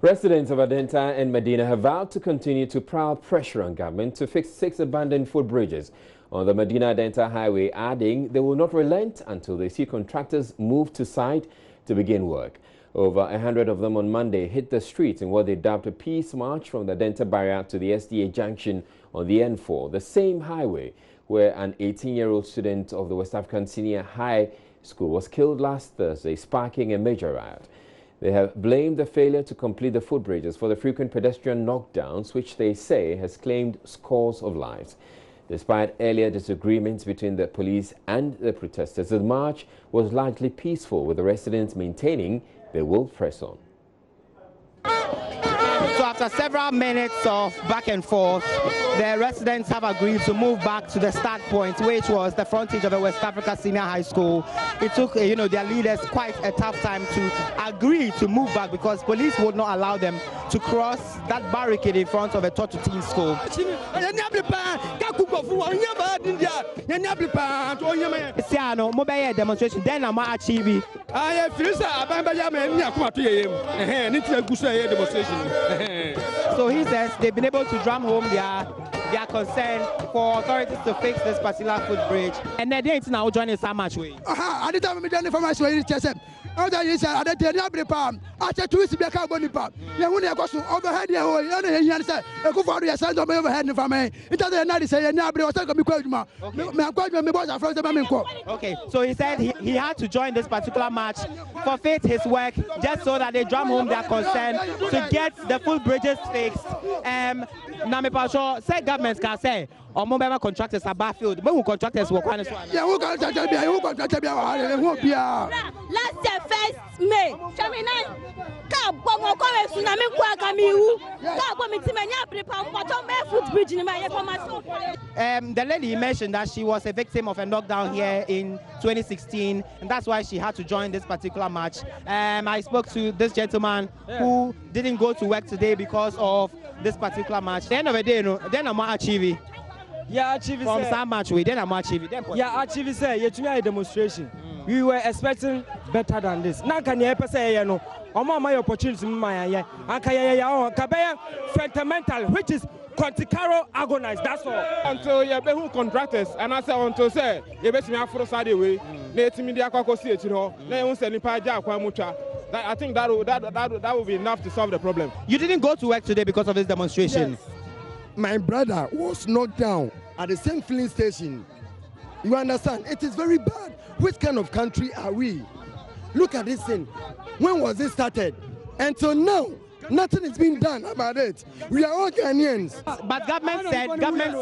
Residents of Adenta and Medina have vowed to continue to pile pressure on government to fix 6 abandoned footbridges on the Medina-Adenta highway, adding they will not relent until they see contractors move to site to begin work. Over 100 of them on Monday hit the streets in what they dubbed a peace march from the Adenta barrier to the SDA junction on the N4, the same highway where an 18-year-old student of the West African Senior High School was killed last Thursday, sparking a major riot. They have blamed the failure to complete the footbridges for the frequent pedestrian knockdowns, which they say has claimed scores of lives. Despite earlier disagreements between the police and the protesters, the march was largely peaceful, with the residents maintaining they will press on. So after several minutes of back and forth, the residents have agreed to move back to the start point, which was the frontage of the West Africa Senior High School. It took, their leaders quite a tough time to agree to move back because police would not allow them to cross that barricade in front of a Totu Teen school. Mobile demonstration, then I'm achieving. So he says they've been able to drum home their concern for authorities to fix this particular footbridge. And they didn't now join us how much way. I didn't have any information. Other is I didn't have the palm. I said to his back on the palm. You want to go overhead here. You said, I go for your son overhead for me. It doesn't matter. Say, okay, so he said he had to join this particular match, forfeit his work, just so that they drum home their concern to get the full bridges fixed. Namipasho said governments can say, or mobile contractors are baffled, but who contractors work on this one? Yeah, who contracted me? Who contracted me? Last year, 1st May, the lady mentioned that she was a victim of a knockdown here in 2016, and that's why she had to join this particular match. I spoke to this gentleman who didn't go to work today because of this particular match. At the end of the day, then I'm achieving. Yeah, achieving from some match we then I'm achieving. Yeah, achieving say you to a demonstration. We were expecting better than this. Now can you say you know? My opportunity my fundamental, which is Conticaro agonize. That's all. Until you be contractors, and I say until say you be me afro side away. Let me dia kwa see it no. Na you say nipa ja kwa mucha. I think that will be enough to solve the problem. You didn't go to work today because of this demonstration. Yes. My brother was knocked down at the same filling station. You understand? It is very bad. Which kind of country are we? Look at this thing. When was it started? Until now, nothing is being done about it. We are all Ghanaians. But government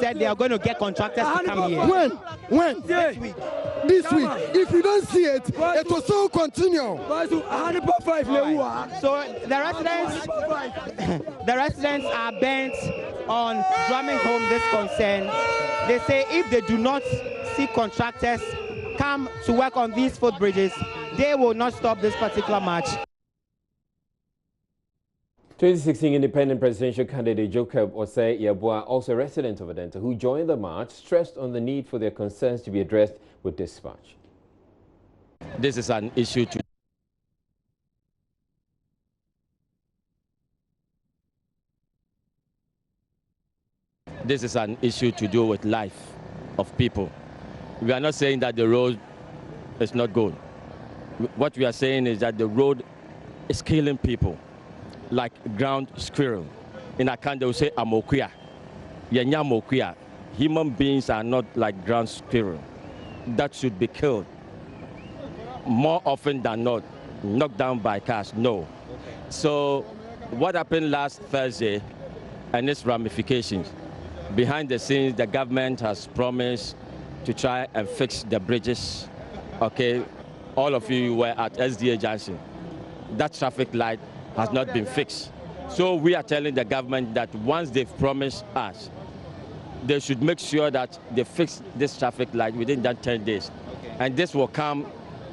said they are going to get contractors to come here. When? This week. This week. If you don't see it, it will still continue. So the residents are bent on drumming home this concern. They say if they do not see contractors come to work on these footbridges, they will not stop this particular march. 2016 independent presidential candidate Jacob Osei Yeboah, also a resident of Adenta, who joined the march, stressed on the need for their concerns to be addressed with dispatch. This is an issue to do with life of people. We are not saying that the road is not good. What we are saying is that the road is killing people, like ground squirrel. In Accra, they will say amokuya. Yenya mokuya. Human beings are not like ground squirrel. That should be killed. More often than not, knocked down by cars, no. So what happened last Thursday and its ramifications, behind the scenes, the government has promised to try and fix the bridges. Okay, all of you were at SDA Junction. That traffic light has not been fixed. So we are telling the government that once they've promised us, they should make sure that they fix this traffic light within that 10 days. Okay. And this will calm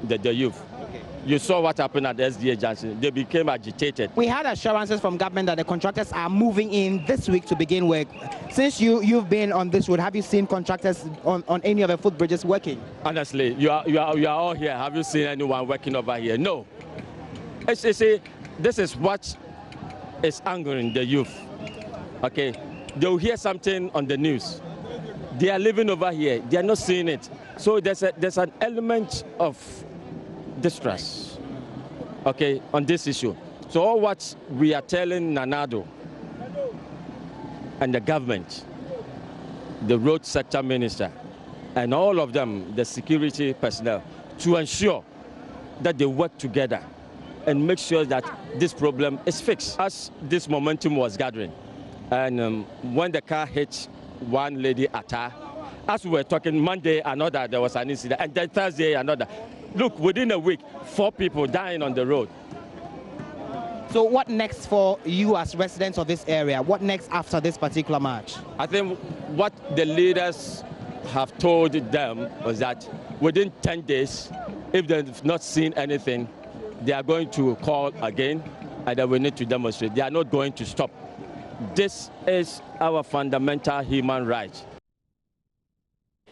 the youth. Okay. You saw what happened at SDA Junction. They became agitated. We had assurances from government that the contractors are moving in this week to begin work. Since you've been on this road, have you seen contractors on any of the footbridges working? Honestly, you are all here. Have you seen anyone working over here? No. This is what is angering the youth. Okay, they'll hear something on the news. They are living over here. They are not seeing it. So there's an element of distress, okay, on this issue. So all what we are telling Nanado and the government, the road sector minister, and all of them, the security personnel, to ensure that they work together and make sure that this problem is fixed. As this momentum was gathering, and when the car hit one lady at her, as we were talking, Monday another, there was an incident, and then Thursday another. Look, within a week, 4 people dying on the road. So what next for you as residents of this area? What next after this particular march? I think what the leaders have told them was that within 10 days, if they've not seen anything, they are going to call again, and then we need to demonstrate. They are not going to stop. This is our fundamental human right.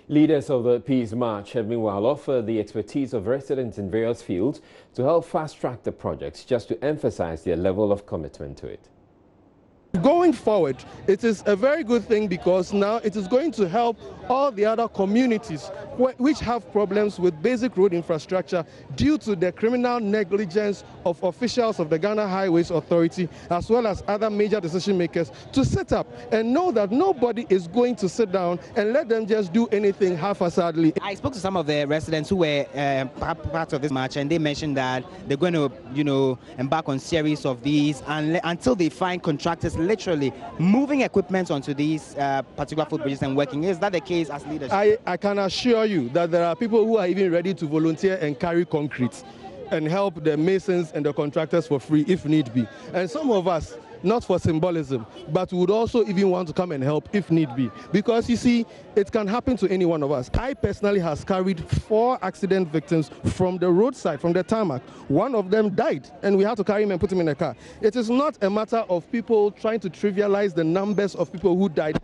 Leaders of the Peace March have meanwhile offered the expertise of residents in various fields to help fast-track the projects, just to emphasize their level of commitment to it. Going forward, it is a very good thing because now it is going to help all the other communities which have problems with basic road infrastructure due to the criminal negligence of officials of the Ghana Highways Authority, as well as other major decision makers, to set up and know that nobody is going to sit down and let them just do anything haphazardly. I spoke to some of the residents who were part of this march, and they mentioned that they're going to, embark on series of these until they find contractors literally moving equipment onto these particular footbridges and working. Is that the case as leaders? I can assure you that there are people who are even ready to volunteer and carry concrete and help the masons and the contractors for free if need be. And some of us, not for symbolism, but would also even want to come and help if need be. Because you see, it can happen to any one of us. I personally has carried 4 accident victims from the roadside, from the tarmac. One of them died, and we had to carry him and put him in a car. It is not a matter of people trying to trivialize the numbers of people who died,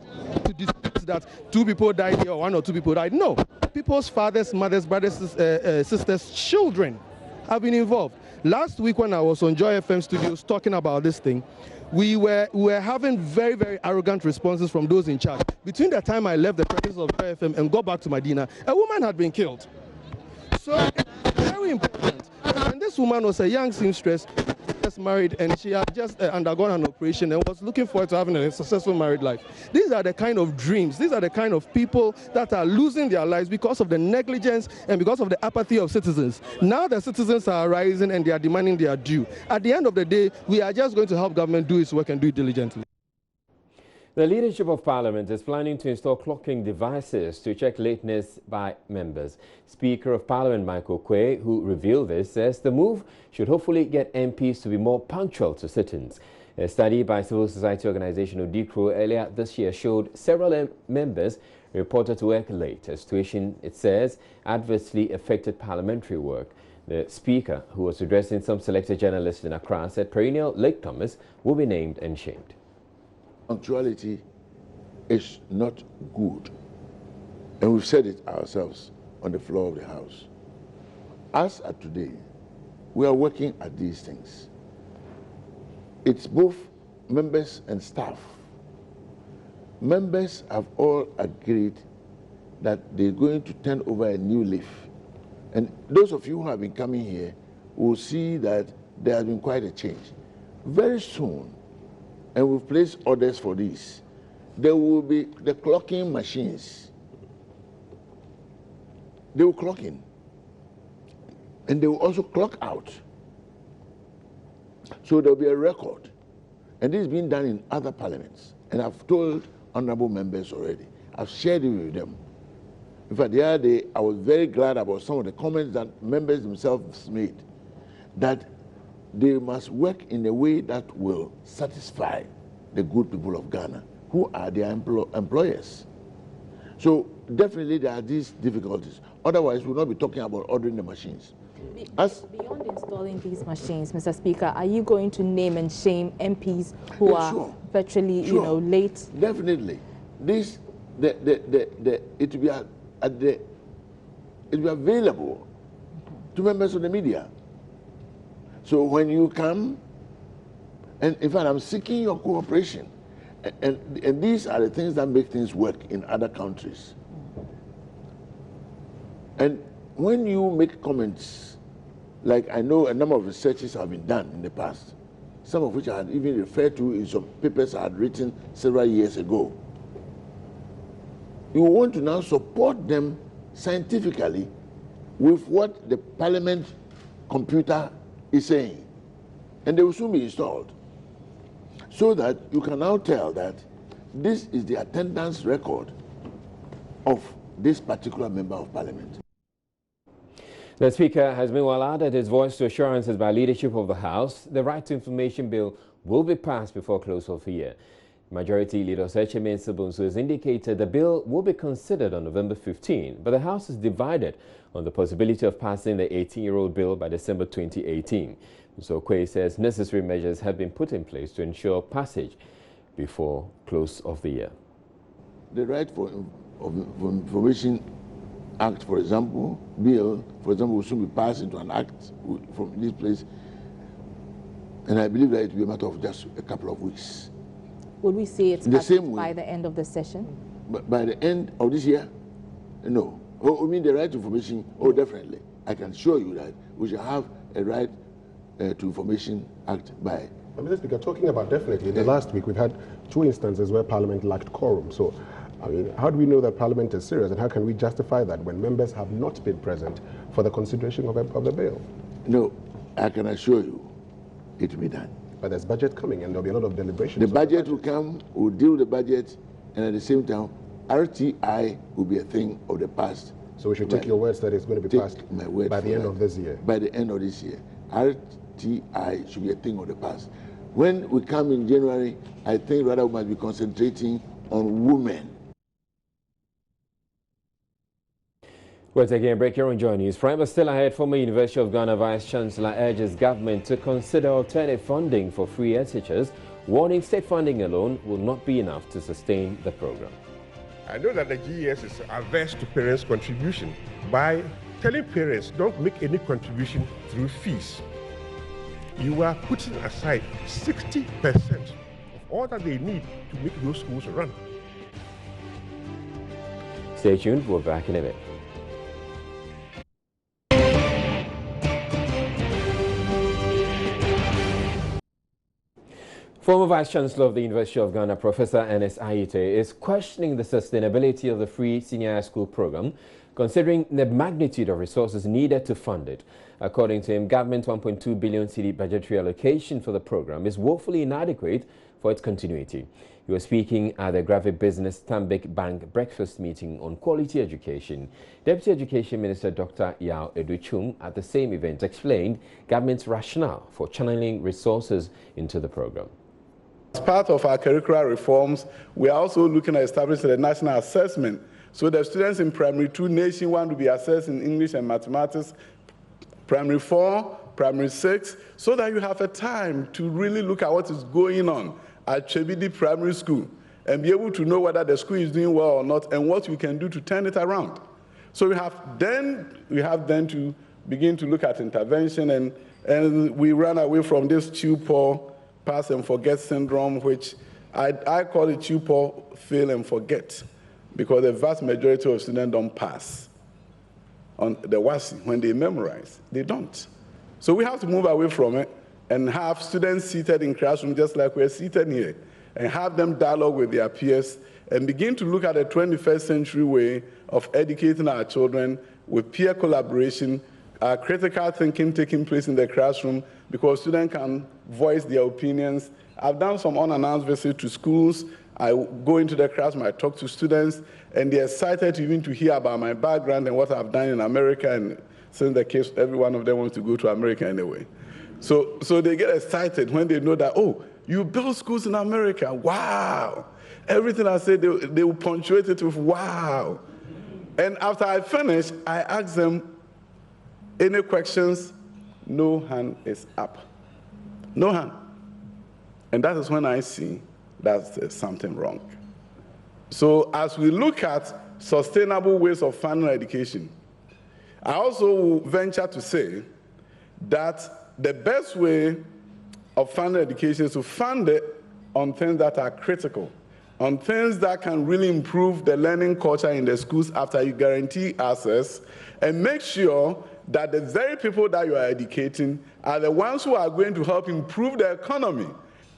to dispute that 2 people died here or 1 or 2 people died. No, people's fathers, mothers, brothers, sisters, children have been involved. Last week when I was on Joy FM studios talking about this thing, we were having very, very arrogant responses from those in charge. Between the time I left the premises of Joy FM and got back to Medina, a woman had been killed. So it's very important. And this woman was a young seamstress, just married, and she had just undergone an operation and was looking forward to having a successful married life. These are the kind of dreams, these are the kind of people that are losing their lives because of the negligence and because of the apathy of citizens. Now the citizens are rising and they are demanding their due. At the end of the day, we are just going to help government do its work and do it diligently. The leadership of Parliament is planning to install clocking devices to check lateness by members. Speaker of Parliament Michael Quay, who revealed this, says the move should hopefully get MPs to be more punctual to sit-ins. A study by civil society organization Odikro earlier this year showed several members reported to work late, a situation, it says, adversely affected parliamentary work. The speaker, who was addressing some selected journalists in Accra, said perennial Lake Thomas will be named and shamed. Punctuality is not good, and we've said it ourselves on the floor of the House. As at today, we are working at these things. It's both members and staff. Members have all agreed that they're going to turn over a new leaf. And those of you who have been coming here will see that there has been quite a change. Very soon, and we've placed orders for this, there will be the clocking machines. They will clock in, and they will also clock out. So there will be a record, and this is being done in other parliaments. And I've told honorable members already. I've shared it with them. In fact, the other day, I was very glad about some of the comments that members themselves made, that they must work in a way that will satisfy the good people of Ghana, who are their employers. So definitely there are these difficulties. Otherwise, we'll not be talking about ordering the machines. Beyond installing these machines, Mr. Speaker, are you going to name and shame MPs who are virtually, late? Definitely. This, it will be available to members of the media. So when you come And in fact, I'm seeking your cooperation. And these are the things that make things work in other countries. And when you make comments, like I know a number of researches have been done in the past, some of which I had even referred to in some papers I had written several years ago. You want to now support them scientifically with what the Parliament computer is saying. And they will soon be installed. So that you can now tell that this is the attendance record of this particular member of Parliament. The Speaker has meanwhile added his voice to assurances by leadership of the House. The Right to Information Bill will be passed before close of the year. Majority Leader Sechemin Sibunsu has indicated the bill will be considered on November 15, but the House is divided on the possibility of passing the 18-year-old bill by December 2018. So Kwei says necessary measures have been put in place to ensure passage before close of the year. The Right for Information Act, for example, bill, for example, will soon be passed into an act from this place. And I believe that it will be a matter of just a couple of weeks. Would we say it's by the end of the session? But by the end of this year? No. Oh, you mean the Right to Information? Oh, definitely. I can assure you that we shall have a Right to Information Act by. Mr. Speaker, talking about definitely, in the last week we've had 2 instances where Parliament lacked quorum. So, I mean, how do we know that Parliament is serious, and how can we justify that when members have not been present for the consideration of the bill? No, I can assure you it will be done. But there's budget coming, and there'll be a lot of deliberations. The budget will come, we'll deal with the budget, and at the same time, RTI will be a thing of the past. So we should take your words that it's going to be passed by the end of this year? By the end of this year. RTI should be a thing of the past. When we come in January, I think rather we must be concentrating on women. We're taking a break here on JoyNews. Prime still ahead. Former University of Ghana Vice-Chancellor urges government to consider alternate funding for free ed teachers, warning state funding alone will not be enough to sustain the program. I know that the GES is averse to parents' contribution by telling parents don't make any contribution through fees. You are putting aside 60% of all that they need to make those schools run. Stay tuned. We're back in a bit. Former Vice-Chancellor of the University of Ghana, Professor Ernest Ayite, is questioning the sustainability of the free senior high school program, considering the magnitude of resources needed to fund it. According to him, government's 1.2 billion cedi budgetary allocation for the program is woefully inadequate for its continuity. He was speaking at the Graphic Business Stanbic Bank breakfast meeting on quality education. Deputy Education Minister Dr. Yao Educhum at the same event explained government's rationale for channeling resources into the program. As part of our curricular reforms, we are also looking at establishing a national assessment. So the students in Primary 2 nationwide will be assessed in English and Mathematics, Primary 4, Primary 6, so that you have a time to really look at what is going on at Chebidi Primary School and be able to know whether the school is doing well or not and what we can do to turn it around. So we have then to begin to look at intervention, and we run away from this stupor, pass and forget syndrome, which I call it stupor, fail and forget, because the vast majority of students don't pass on the WASI. When they memorize, they don't. So we have to move away from it and have students seated in classroom just like we're seated here, and have them dialogue with their peers and begin to look at the 21st century way of educating our children with peer collaboration, critical thinking taking place in the classroom, because students can voice their opinions. I've done some unannounced visits to schools. I go into the classroom, I talk to students, and they're excited even to hear about my background and what I've done in America. And since the case, every one of them wants to go to America anyway. So they get excited when they know that, oh, you build schools in America, wow. Everything I say, they will punctuate it with wow. And after I finish, I ask them, any questions? No hand is up. No hand. And that is when I see that there's something wrong. So as we look at sustainable ways of funding education, I also venture to say that the best way of funding education is to fund it on things that are critical, on things that can really improve the learning culture in the schools after you guarantee access, and make sure that the very people that you are educating are the ones who are going to help improve the economy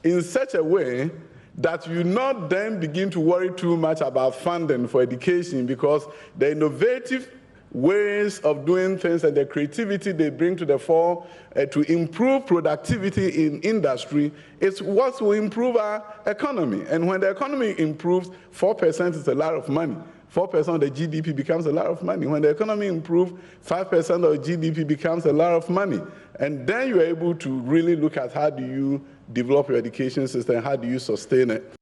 in such a way that you not then begin to worry too much about funding for education, because the innovative ways of doing things and the creativity they bring to the fore to improve productivity in industry is what will improve our economy. And when the economy improves, 4% is a lot of money. 4% of the GDP becomes a lot of money. When the economy improves, 5% of GDP becomes a lot of money. And then you're able to really look at how do you develop your education system, how do you sustain it.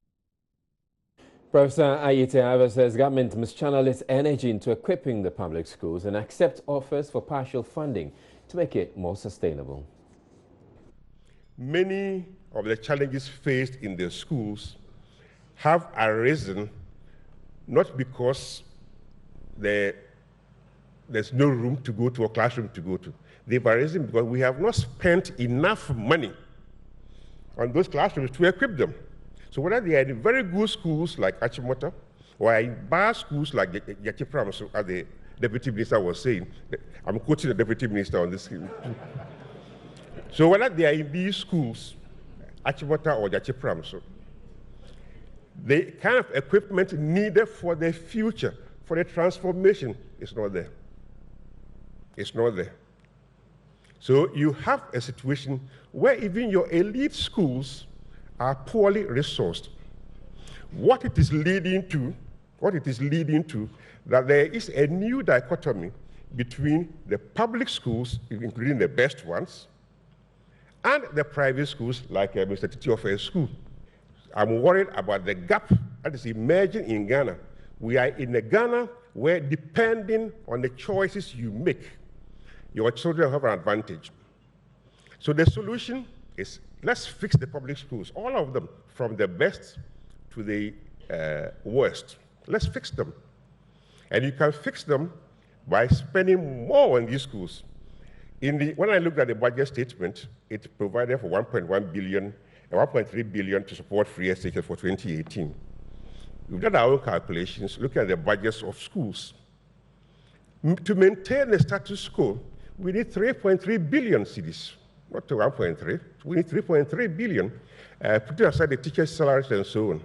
Professor Ayite Ava says government must channel its energy into equipping the public schools and accept offers for partial funding to make it more sustainable. Many of the challenges faced in the schools have arisen not because there's no room to go to or classroom to go to. They've arisen because we have not spent enough money on those classrooms to equip them. So whether they are in very good schools like Achimota or in bad schools like Yachipram, so as the Deputy Minister was saying, I'm quoting the Deputy Minister on this. So whether they are in these schools, Achimota or Yachipram, so the kind of equipment needed for the future, for the transformation, is not there. It's not there. So you have a situation where even your elite schools are poorly resourced. What it is leading to, that there is a new dichotomy between the public schools, including the best ones, and the private schools like Mr. Titiofer's school. I'm worried about the gap that is emerging in Ghana. We are in a Ghana where, depending on the choices you make, your children have an advantage. So the solution is, let's fix the public schools, all of them, from the best to the worst. Let's fix them. And you can fix them by spending more on these schools. When I looked at the budget statement, it provided for 1.1 billion, 1.3 billion to support free SHS for 2018. We've done our own calculations, looking at the budgets of schools. To maintain the status quo, we need 3.3 billion cedis. Not to 1.3, we need 3.3 billion, putting aside the teachers' salaries and so on.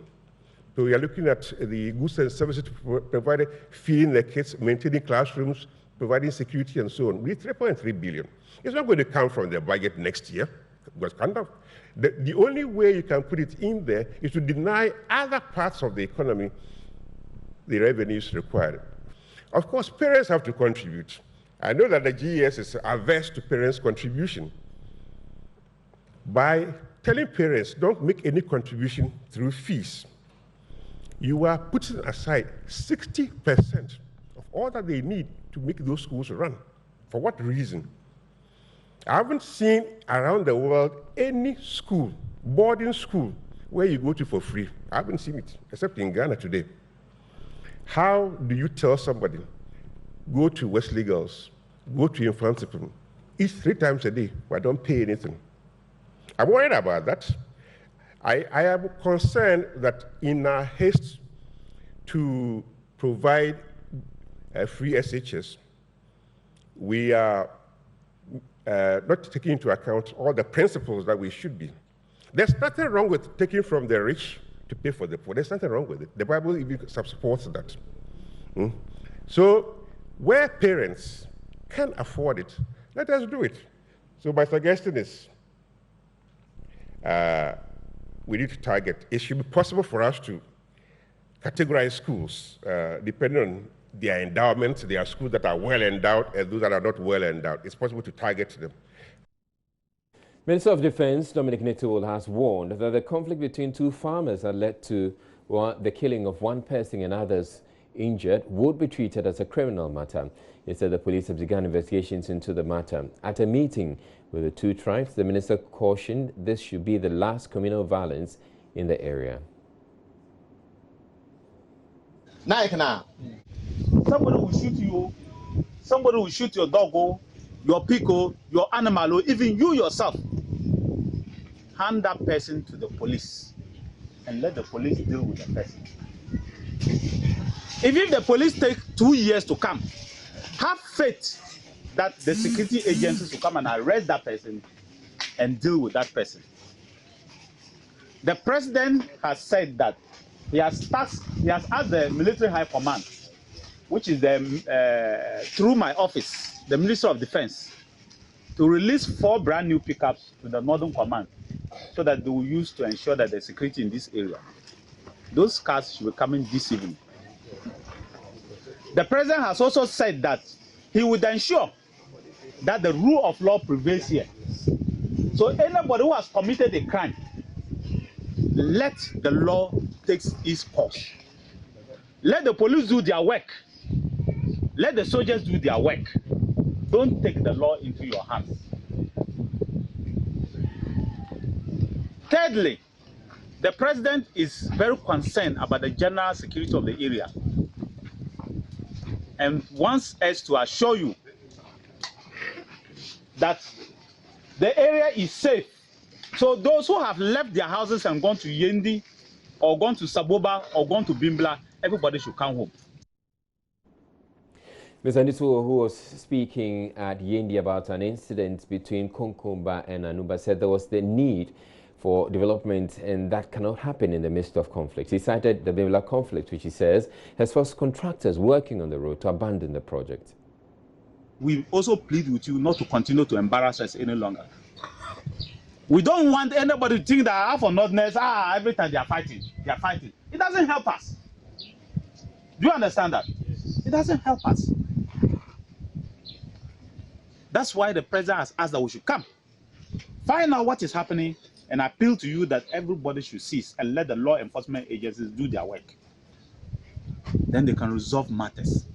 So we are looking at the goods and services provided, feeding the kids, maintaining classrooms, providing security and so on. We need 3.3 billion. It's not going to come from the budget next year. Because the only way you can put it in there is to deny other parts of the economy the revenues required. Of course, parents have to contribute. I know that the GES is averse to parents' contribution. By telling parents, don't make any contribution through fees, you are putting aside 60% of all that they need to make those schools run. For what reason? I haven't seen around the world any school, boarding school, where you go to for free. I haven't seen it, except in Ghana today. How do you tell somebody, go to Wesley Girls, go to Infantipum, eat 3 times a day, but don't pay anything? I'm worried about that. I am concerned that in our haste to provide free SHS, we are not taking into account all the principles that we should be. There's nothing wrong with taking from the rich to pay for the poor. There's nothing wrong with it. The Bible even supports that. So where parents can afford it, let us do it. So my suggestion is, we need to target. It should be possible for us to categorize schools depending on their endowments. There are schools that are well endowed and those that are not well endowed. It's possible to target them. Minister of Defense Dominic Nitowell has warned that the conflict between 2 farmers that led to the killing of 1 person and others injured would be treated as a criminal matter. He said the police have begun investigations into the matter. At a meeting with the 2 tribes, the minister cautioned this should be the last communal violence in the area. Somebody will shoot you, somebody will shoot your dog, your pig, your animal, or even you yourself. hand that person to the police and let the police deal with the person. If the police take 2 years to come, have faith that the security agencies will come and arrest that person and deal with that person. The president has said that he has asked the military high command, which is through my office, the Ministry of Defense, to release 4 brand new pickups to the Northern Command so that they will use to ensure that the security in this area. Those cars should be coming this evening. The president has also said that he would ensure that the rule of law prevails here. So anybody who has committed a crime, let the law take its course. Let the police do their work. Let the soldiers do their work. Don't take the law into your hands. Thirdly, the president is very concerned about the general security of the area and wants us to assure you that the area is safe. So those who have left their houses and gone to Yendi or gone to Saboba or gone to Bimbla, everybody should come home. Mr. Nitu, who was speaking at Yendi about an incident between Konkomba and Anuba, said there was the need for development and that cannot happen in the midst of conflict. He cited the Vblock Conflict, which he says has forced contractors working on the road to abandon the project. We also plead with you not to continue to embarrass us any longer. We don't want anybody to think that half or notness, every time they are fighting. It doesn't help us. Do you understand that? It doesn't help us. That's why the president has asked that we should come, find out what is happening, and appeal to you that everybody should cease and let the law enforcement agencies do their work. Then they can resolve matters.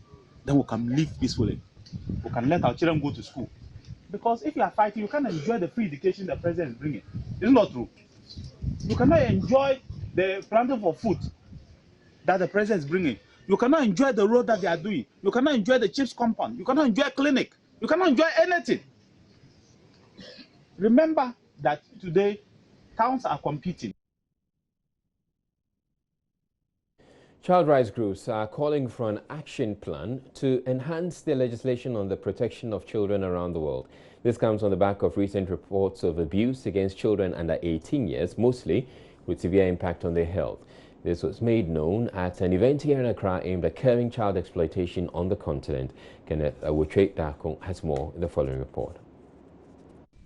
Then we can live peacefully. We can let our children go to school. Because if you are fighting, you can't enjoy the free education the president is bringing. It's not true. You cannot enjoy the planting for food that the president is bringing. You cannot enjoy the road that they are doing. You cannot enjoy the chief's compound. You cannot enjoy a clinic. You cannot enjoy anything. Remember that today, towns are competing. Child rights groups are calling for an action plan to enhance the legislation on the protection of children around the world. This comes on the back of recent reports of abuse against children under 18 years, mostly with severe impact on their health. This was made known at an event here in Accra aimed at curbing child exploitation on the continent. Kenneth Awutre-Darko has more in the following report.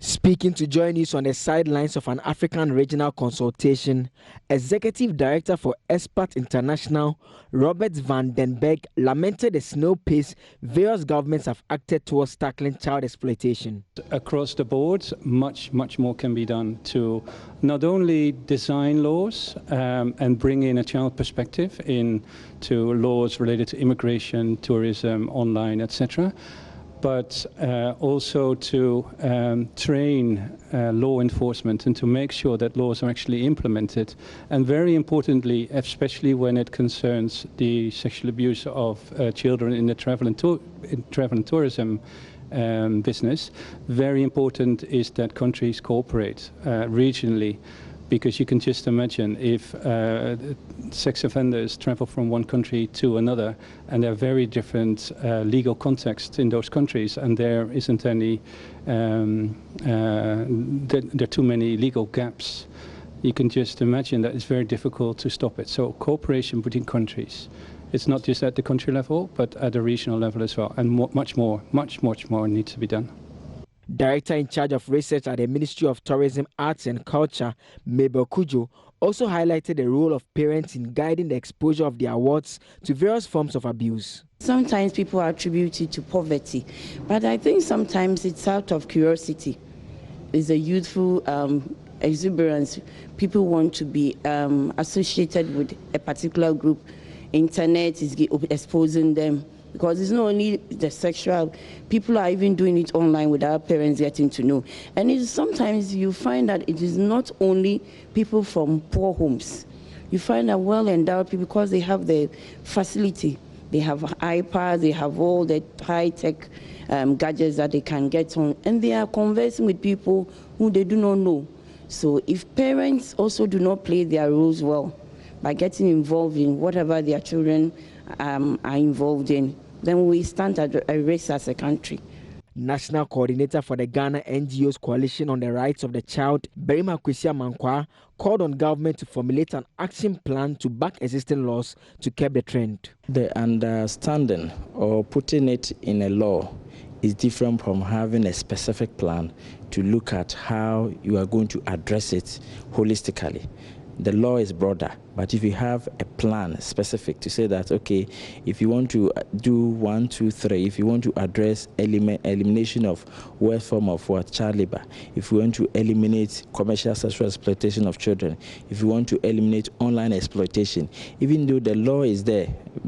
Speaking to JoyNews on the sidelines of an African regional consultation, Executive Director for Expert International, Robert van den Berg, lamented the slow pace various governments have acted towards tackling child exploitation. Across the board, much more can be done to not only design laws and bring in a child perspective into laws related to immigration, tourism, online, etc., but also to train law enforcement and to make sure that laws are actually implemented. And very importantly, especially when it concerns the sexual abuse of children in the travel and tourism business, very important is that countries cooperate regionally. Because you can just imagine if sex offenders travel from one country to another and there are very different legal contexts in those countries and there isn't any, there are too many legal gaps, you can just imagine that it's very difficult to stop it. So cooperation between countries. It's not just at the country level, but at the regional level as well. And much more needs to be done. Director in charge of research at the Ministry of Tourism, Arts and Culture, Mabel Kujo, also highlighted the role of parents in guiding the exposure of their wards to various forms of abuse. Sometimes people attribute it to poverty, but I think sometimes it's out of curiosity. It's a youthful exuberance. People want to be associated with a particular group. Internet is exposing them. Because it's not only the sexual, people are even doing it online without parents getting to know. And sometimes you find that it is not only people from poor homes. You find that well-endowed people, because they have the facility, they have iPads, they have all the high-tech gadgets that they can get on, and they are conversing with people who they do not know. So if parents also do not play their roles well by getting involved in whatever their children are involved in, then we stand at a risk as a country. National Coordinator for the Ghana NGOs Coalition on the Rights of the Child, Berima Kwesi Amankwa, called on government to formulate an action plan to back existing laws to curb the trend. The understanding or putting it in a law is different from having a specific plan to look at how you are going to address it holistically. The law is broader, but if you have a plan specific to say that, okay, if you want to do 1, 2, 3, if you want to address elimination of worst form of child labor, if you want to eliminate commercial sexual exploitation of children, if you want to eliminate online exploitation, even though the law is there,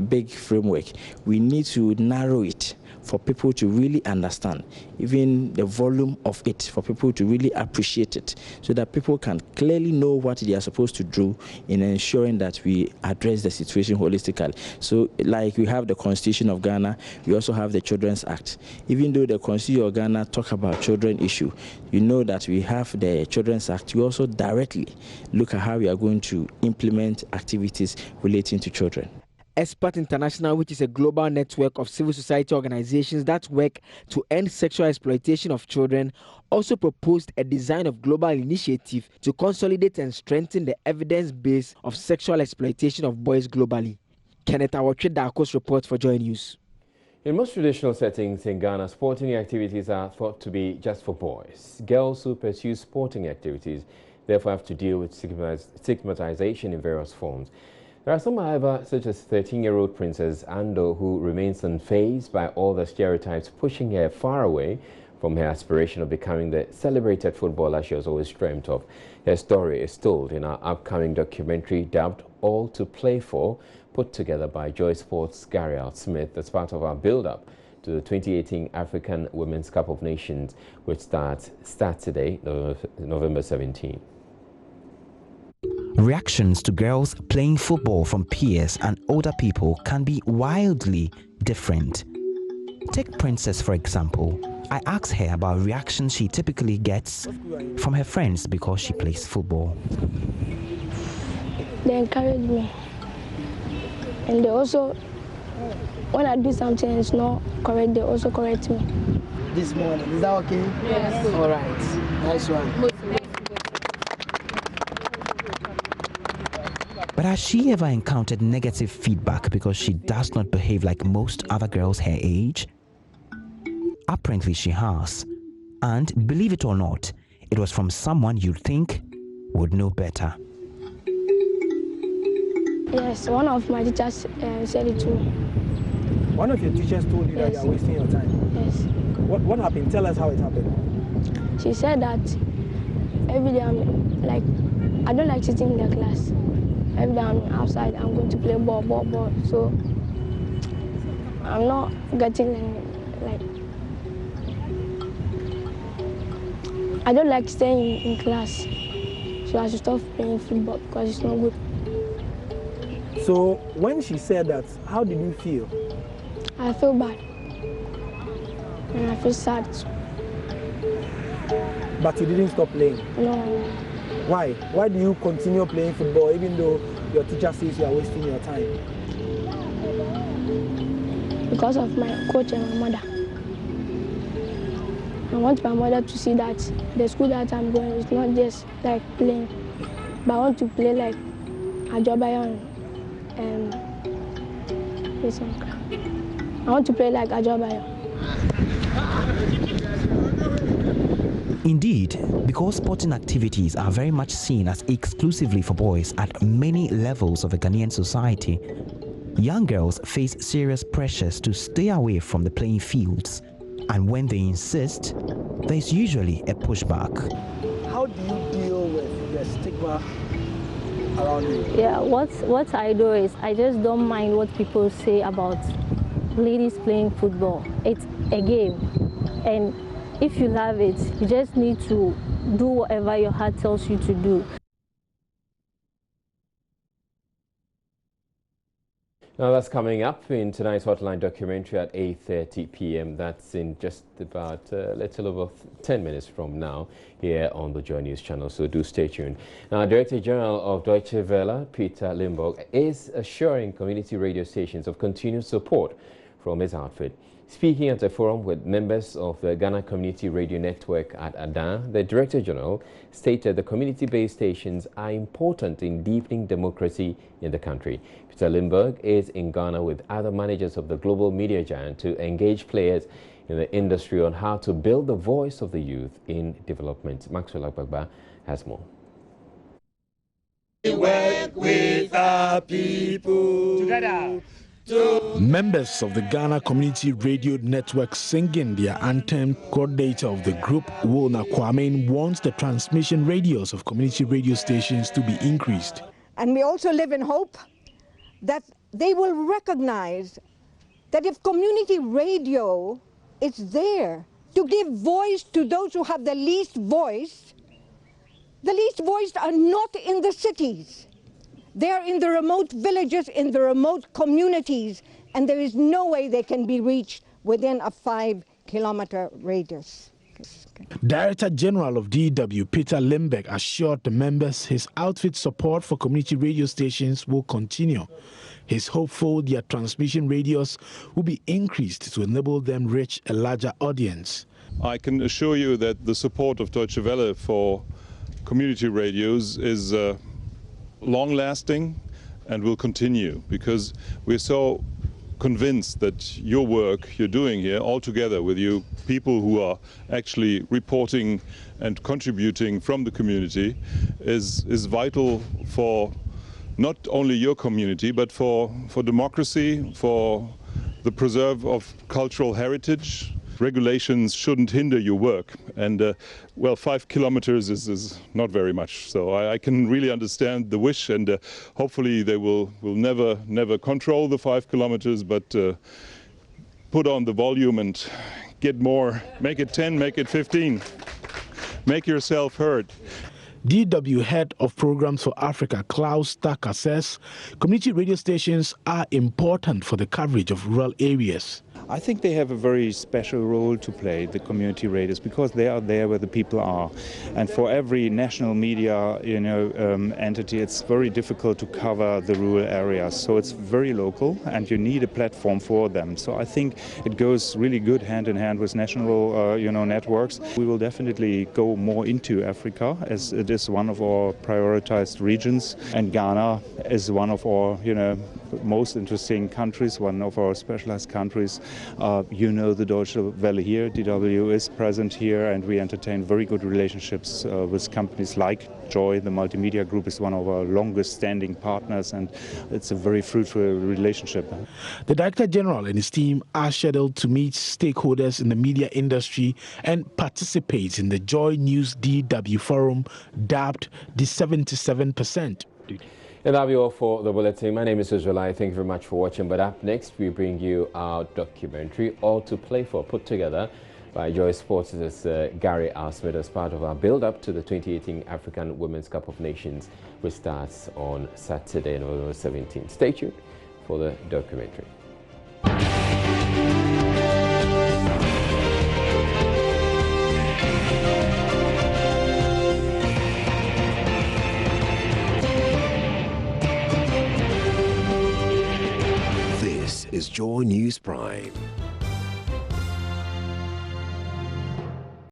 big framework, we need to narrow it for people to really understand, even the volume of it, for people to really appreciate it, so that people can clearly know what they are supposed to do in ensuring that we address the situation holistically. So like we have the Constitution of Ghana, we also have the Children's Act. Even though the Constitution of Ghana talk about children issue, you know that we have the Children's Act. We also directly look at how we are going to implement activities relating to children. Expert International, which is a global network of civil society organizations that work to end sexual exploitation of children, also proposed a design of global initiative to consolidate and strengthen the evidence base of sexual exploitation of boys globally. Kenneth Awotwe Darko's report for JoyNews. In most traditional settings in Ghana, sporting activities are thought to be just for boys. Girls who pursue sporting activities therefore have to deal with stigmatization in various forms. There are some, however, such as 13-year-old Princess Ando, who remains unfazed by all the stereotypes, pushing her far away from her aspiration of becoming the celebrated footballer she has always dreamt of. Her story is told in our upcoming documentary dubbed All to Play For, put together by Joy Sports' Gary Al Smith as part of our build-up to the 2018 African Women's Cup of Nations, which starts Saturday, November 17. Reactions to girls playing football from peers and older people can be wildly different. Take Princess, for example. I asked her about reactions she typically gets from her friends because she plays football. They encourage me. And they also, when I do something that's not correct, they also correct me. This morning, is that okay? Yes. All right. Nice one. But has she ever encountered negative feedback because she does not behave like most other girls her age? Apparently she has. And believe it or not, it was from someone you'd think would know better. Yes, one of my teachers said it to me. One of your teachers told you that you are wasting your time? Yes. What happened? Tell us how it happened. She said that every day I don't like sitting in the class. Every day I'm outside, I'm going to play ball. So I'm not getting I don't like staying in class. So I should stop playing football because it's not good. So when she said that, how did you feel? I feel bad. And I feel sad. But you didn't stop playing? No. Why? Why do you continue playing football even though your teacher says you are wasting your time? Because of my coach and my mother. I want my mother to see that the school that I'm going is not just like playing, but I want to play like Ajobayo and I want to play like Ajobayo. Indeed, because sporting activities are very much seen as exclusively for boys at many levels of the Ghanaian society, young girls face serious pressures to stay away from the playing fields. And when they insist, there's usually a pushback. How do you deal with the stigma around you? Yeah, what I do is I just don't mind what people say about ladies playing football. It's a game. And if you love it, you just need to do whatever your heart tells you to do. Now that's coming up in tonight's Hotline documentary at 8:30 p.m. That's in just about a little over 10 minutes from now here on the JoyNews channel, so do stay tuned. Now, Director General of Deutsche Welle, Peter Limburg, is assuring community radio stations of continued support from his outfit. Speaking at a forum with members of the Ghana Community Radio Network at Accra, the Director General stated the community-based stations are important in deepening democracy in the country. Peter Limburg is in Ghana with other managers of the global media giant to engage players in the industry on how to build the voice of the youth in development. Maxwell Agbagba has more. We work with our people together. Members of the Ghana Community Radio Network singing their anthem. Coordinator of the group, Wona Kwame, wants the transmission radius of community radio stations to be increased. And we also live in hope that they will recognize that if community radio is there to give voice to those who have the least voiced are not in the cities. They're in the remote villages, in the remote communities, and there is no way they can be reached within a 5-kilometer radius. Director General of DW, Peter Limburg, assured the members his outfit's support for community radio stations will continue. He's hopeful their transmission radius will be increased to enable them reach a larger audience. I can assure you that the support of Deutsche Welle for community radios is long-lasting and will continue, because we're so convinced that your work you're doing here, all together with you people who are actually reporting and contributing from the community, is vital for not only your community but for democracy, for the preserve of cultural heritage. Regulations shouldn't hinder your work, and well, 5 kilometers is not very much, so I can really understand the wish, and hopefully they will never control the 5 kilometers, but put on the volume and get more, make it 10, make it 15, make yourself heard. DW Head of Programs for Africa, Klaus Starker, says community radio stations are important for the coverage of rural areas. I think they have a very special role to play, the community radios, because they are there where the people are. And for every national media, entity, it's very difficult to cover the rural areas. So it's very local, and you need a platform for them. So I think it goes really good hand in hand with national, networks. We will definitely go more into Africa, as it is one of our prioritized regions, and Ghana is one of our, most interesting countries, one of our specialized countries. The Deutsche Welle here, DW is present here, and we entertain very good relationships with companies like Joy. The multimedia group is one of our longest standing partners, and it's a very fruitful relationship. The Director General and his team are scheduled to meet stakeholders in the media industry and participate in the JoyNews DW Forum, dubbed the 77%. And that'll be all for the bulletin. My name is Israelai. Thank you very much for watching. But up next, we bring you our documentary, All to Play For, put together by Joy Sports' Gary Alsmith as part of our build-up to the 2018 African Women's Cup of Nations, which starts on Saturday, November 17th. Stay tuned for the documentary.